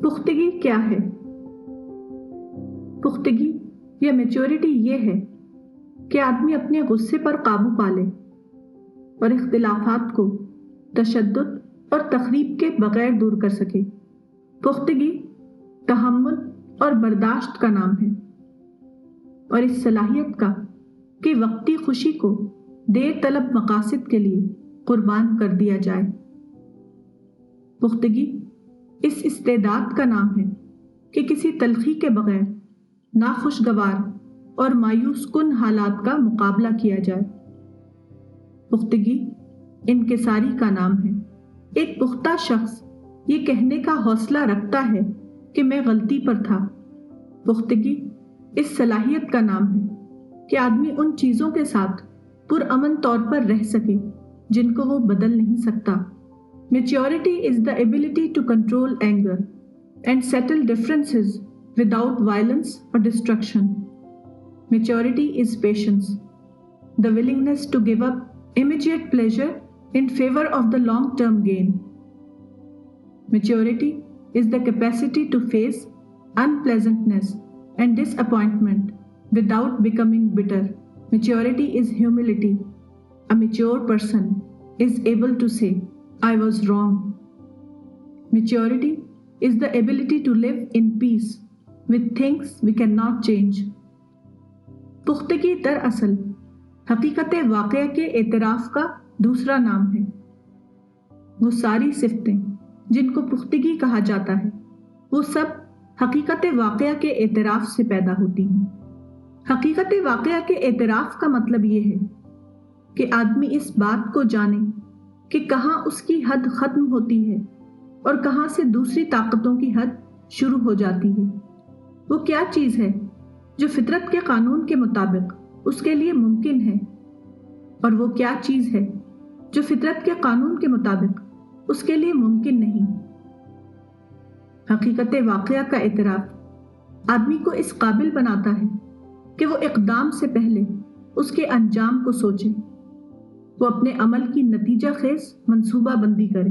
پختگی کیا ہے؟ پختگی یا میچورٹی یہ ہے کہ آدمی اپنے غصے پر قابو پا لے اور اختلافات کو تشدد اور تخریب کے بغیر دور کر سکے۔ پختگی تحمل اور برداشت کا نام ہے، اور اس صلاحیت کا کہ وقتی خوشی کو دیر طلب مقاصد کے لیے قربان کر دیا جائے۔ پختگی اس استعداد کا نام ہے کہ کسی تلخی کے بغیر ناخوشگوار اور مایوس کن حالات کا مقابلہ کیا جائے۔ پختگی انکساری کا نام ہے۔ ایک پختہ شخص یہ کہنے کا حوصلہ رکھتا ہے کہ میں غلطی پر تھا۔ پختگی اس صلاحیت کا نام ہے کہ آدمی ان چیزوں کے ساتھ پرامن طور پر رہ سکے جن کو وہ بدل نہیں سکتا۔ Maturity is the ability to control anger and settle differences without violence or destruction. Maturity is patience, the willingness to give up immediate pleasure in favor of the long-term gain. Maturity is the capacity to face unpleasantness and disappointment without becoming bitter. Maturity is humility. A mature person is able to say, I was wrong. Maturity is the ability to live in peace with things we cannot change. پختگی دراصل حقیقت واقعہ کے اعتراف کا دوسرا نام ہے۔ وہ ساری صفتیں جن کو پختگی کہا جاتا ہے وہ سب حقیقت واقعہ کے اعتراف سے پیدا ہوتی ہیں۔ حقیقت واقعہ کے اعتراف کا مطلب یہ ہے کہ آدمی اس بات کو جانے کہ کہاں اس کی حد ختم ہوتی ہے اور کہاں سے دوسری طاقتوں کی حد شروع ہو جاتی ہے۔ وہ کیا چیز ہے جو فطرت کے قانون کے مطابق اس کے لیے ممکن ہے، اور وہ کیا چیز ہے جو فطرت کے قانون کے مطابق اس کے لیے ممکن نہیں۔ حقیقت واقعہ کا اعتراف آدمی کو اس قابل بناتا ہے کہ وہ اقدام سے پہلے اس کے انجام کو سوچے، وہ اپنے عمل کی نتیجہ خیز منصوبہ بندی کرے۔